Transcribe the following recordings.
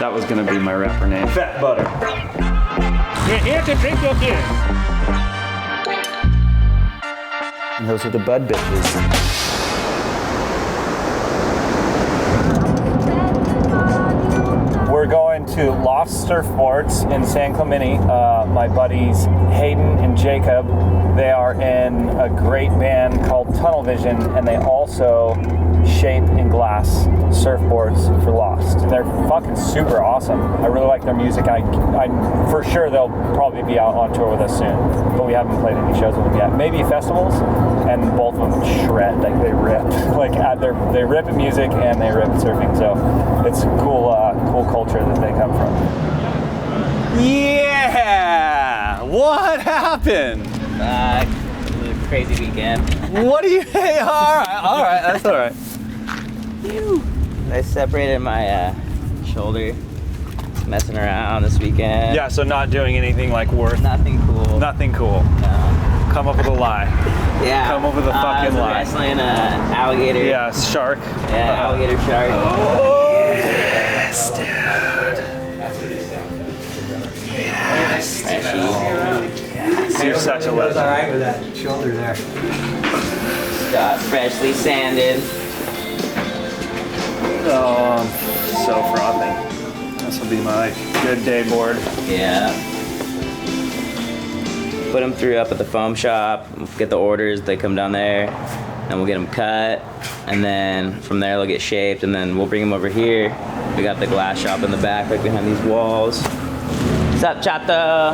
That was gonna be my rapper name. Fat Butter. We're here to drink your beer. And those are the Bud bitches. We're going to Lost Surfboards in San Clemente. My buddies Hayden and Jacob, they are in a great band called Tunnel Vision, and they also shape and glass surfboards for Lost. They're fucking super awesome. I really like their music. I for sure they'll probably be out on tour with us soon, but we haven't played any shows with them yet. Maybe festivals, and both of them shred. Like they rip. They rip at music and they rip at surfing. So it's cool culture that they come from. Yeah! What happened? It was a crazy weekend. What do you? Hey, all right, that's all right. I separated my shoulder. Just messing around this weekend. Yeah, so not doing anything like worth. Nothing cool. Nothing cool. No. Come up with a lie. Yeah. Come up with a fucking lie. Wrestling alligator. Yeah, shark. Yeah, alligator shark. Oh, yes, dude. Yes, dude. You're such a legend. All right with that shoulder there. Got freshly sanded. Oh, I'm so frothing. This will be my good day board. Yeah. Put them through up at the foam shop, get the orders, they come down there, and we'll get them cut, and then from there they'll get shaped, and then we'll bring them over here. We got the glass shop in the back, right behind these walls. What's up, Chato?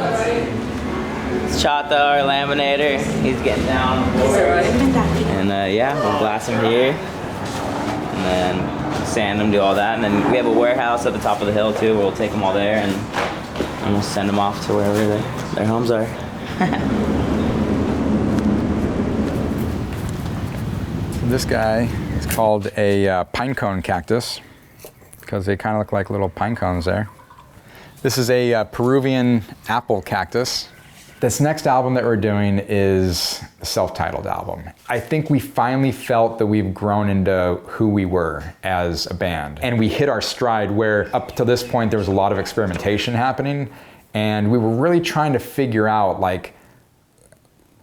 It's Chato, our laminator. He's getting down on the board. And yeah, we'll glass them here, and then sand them, do all that, and then we have a warehouse at the top of the hill too, where we'll take them all there, and we'll send them off to wherever their homes are. This guy is called a pine cone cactus because they kind of look like little pine cones there. This is a Peruvian apple cactus. This next album that we're doing is a self-titled album. I think we finally felt that we've grown into who we were as a band. And we hit our stride where up to this point there was a lot of experimentation happening, and we were really trying to figure out, like,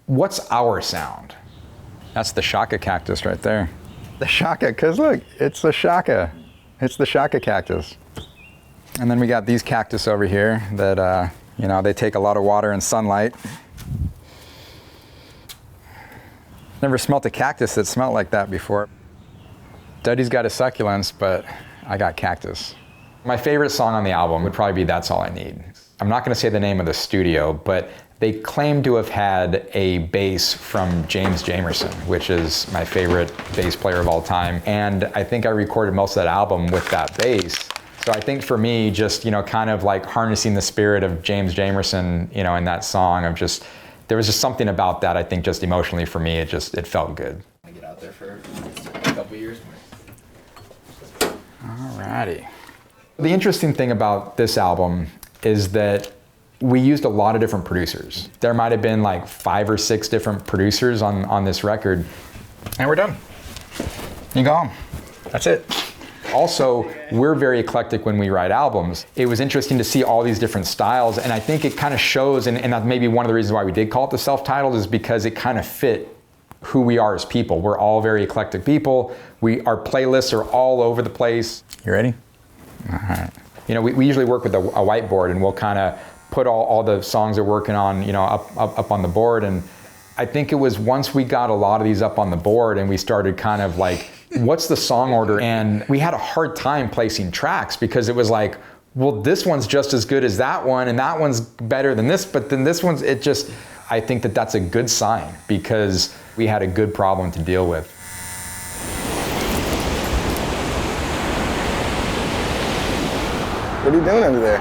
what's our sound? That's the shaka cactus right there. The shaka, cause look, it's the shaka. It's the shaka cactus. And then we got these cactus over here that, you know, they take a lot of water and sunlight. Never smelt a cactus that smelled like that before. Duddy's got a succulents, but I got cactus. My favorite song on the album would probably be That's All I Need. I'm not gonna say the name of the studio, but they claim to have had a bass from James Jamerson, which is my favorite bass player of all time. And I think I recorded most of that album with that bass. So I think for me, just, you know, kind of like harnessing the spirit of James Jamerson, you know, in that song of just, there was just something about that, I think just emotionally for me, it felt good. I get out there for a couple years. Alrighty. The interesting thing about this album is that we used a lot of different producers. There might have been like 5 or 6 different producers on this record. And we're done. You go home. That's it. Also, we're very eclectic when we write albums. It was interesting to see all these different styles, and I think it kind of shows, and that's maybe one of the reasons why we did call it the self-titled, is because it kind of fit who we are as people. We're all very eclectic people. Our playlists are all over the place. You ready? All right. You know, we usually work with a whiteboard, and we'll kind of put all the songs we're working on, you know, up on the board. And I think it was once we got a lot of these up on the board and we started kind of like, what's the song order? And we had a hard time placing tracks because it was like, well, this one's just as good as that one, and that one's better than this, but then this one's, I think that that's a good sign because we had a good problem to deal with. What are you doing under there?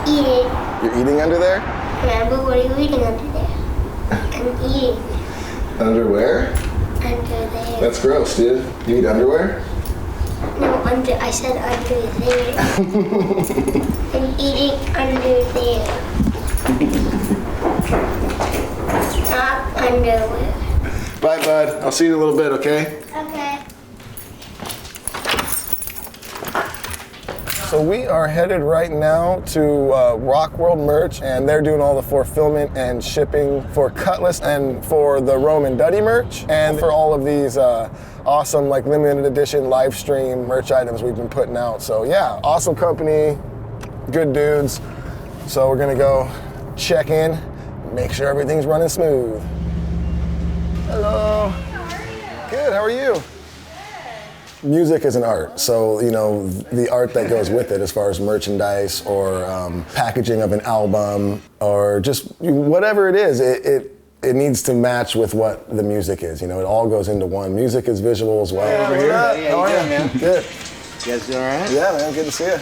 Eating. You're eating under there? Yeah, but what are you eating under there? I'm eating. Underwear? Under there. That's gross, dude. You eat underwear? No, I said under there. I'm eating under there. Not underwear. Bye, bud. I'll see you in a little bit, okay? Okay. So we are headed right now to Rock World Merch, and they're doing all the fulfillment and shipping for Cutlass and for the Rome and Duddy merch, and for all of these awesome like limited edition live stream merch items we've been putting out. So yeah, awesome company, good dudes. So we're gonna go check in, make sure everything's running smooth. Hello. Good, how are you? Music is an art, so you know the art that goes with it as far as merchandise or packaging of an album or just whatever it is, it needs to match with what the music is. You know, it all goes into one. Music is visual as well. Yeah, Over here. here. How are you, man? Good. You guys doing all right? Yeah, man, good to see you.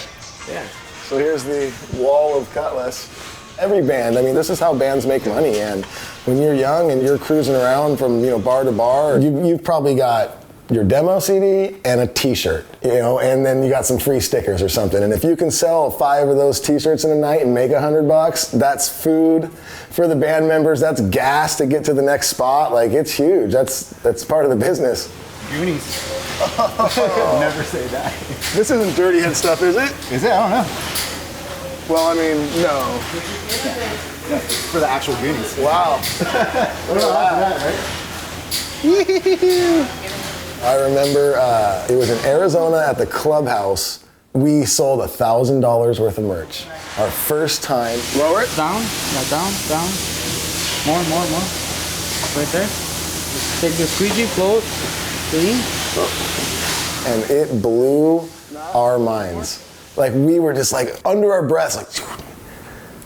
Yeah. So here's the wall of Cutlass. Every band, I mean, this is how bands make money. And when you're young and you're cruising around from bar to bar, you've probably got your demo CD and a t-shirt, and then you got some free stickers or something. And if you can sell 5 of those t-shirts in a night and make $100, that's food for the band members, that's gas to get to the next spot. Like, it's huge. That's part of the business. Goonies. Never say that. This isn't Dirty Head stuff, is it? Is it? I don't know. Well, I mean, no. Yeah, it's for the actual Goonies. Wow. Look at that, right? I remember it was in Arizona at the clubhouse. We sold $1,000 worth of merch. Our first time. Lower it. Down, yeah, down. More. Right there. Take the squeegee, float, clean. And it blew our minds. Like, we were just like under our breaths, like, dude,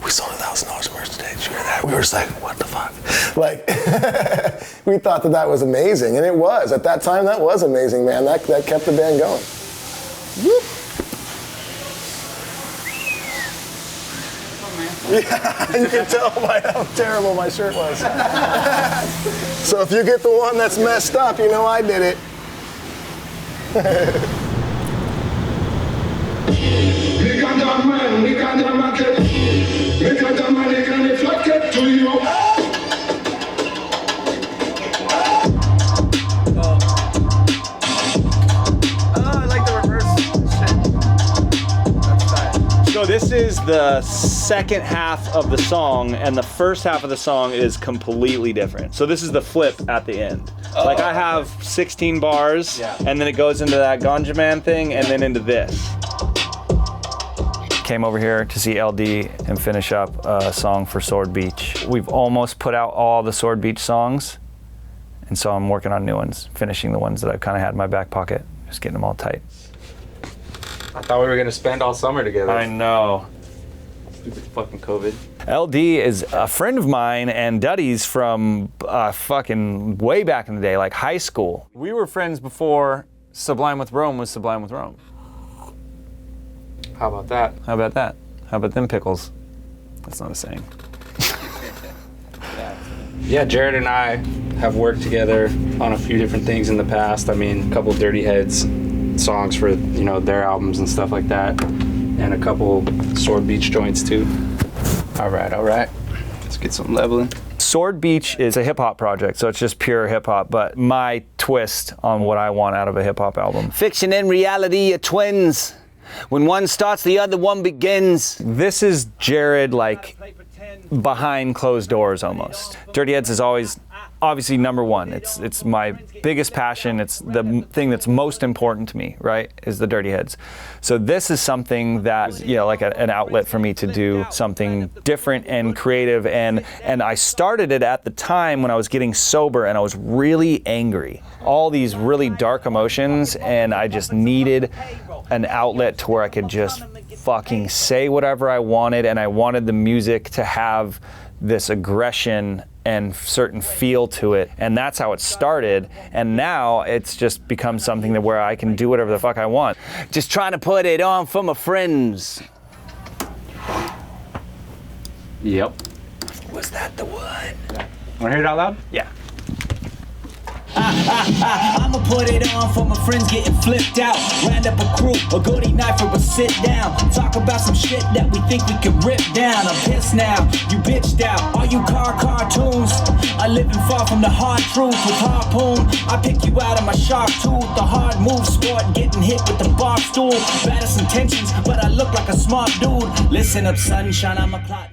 we sold $1,000 merch today. Did you hear that? We were just like, what the fuck? Like, we thought that was amazing, and it was. At that time, that was amazing, man. That kept the band going. Whoop. Yeah, you can tell by how terrible my shirt was. So if you get the one that's messed up, you know I did it. So this is the second half of the song, and the first half of the song is completely different. So this is the flip at the end. Like, I have 16 bars, and then it goes into that Ganja Man thing, and then into this. Came over here to see LD and finish up a song for Sword Beach. We've almost put out all the Sword Beach songs, and so I'm working on new ones, finishing the ones that I've kind of had in my back pocket, just getting them all tight. I thought we were gonna spend all summer together. I know. Stupid fucking COVID. LD is a friend of mine and Duddy's from fucking way back in the day, like high school. We were friends before Sublime with Rome was Sublime with Rome. How about that? How about that? How about them pickles? That's not a saying. Yeah, Jared and I have worked together on a few different things in the past. I mean, a couple Dirty Heads songs for, their albums and stuff like that. And a couple Sword Beach joints too. All right. Let's get some leveling. Sword Beach is a hip hop project, so it's just pure hip hop, but my twist on what I want out of a hip hop album. Fiction and reality are twins. When one starts, the other one begins. This is Jared, like, behind closed doors almost. Dirty Heads is always obviously number one. It's my biggest passion. It's the thing that's most important to me, right, is the Dirty Heads. So this is something that, like an outlet for me to do something different and creative. And I started it at the time when I was getting sober and I was really angry. All these really dark emotions, and I just needed an outlet to where I could just fucking say whatever I wanted, and I wanted the music to have this aggression and certain feel to it, and that's how it started. And now it's just become something that where I can do whatever the fuck I want. Just trying to put it on for my friends. Yep. Was that the one? Wanna hear it out loud? Yeah. I'ma put it on for my friends getting flipped out. Round up a crew, a goodie knife or a sit down. Talk about some shit that we think we can rip down. I'm pissed now, you bitched out. All you cartoons are living far from the hard truth. With harpoon, I pick you out of my sharp tooth. The hard move sport, getting hit with the bar stool. Baddest intentions, but I look like a smart dude. Listen up, sunshine, I'm a plot.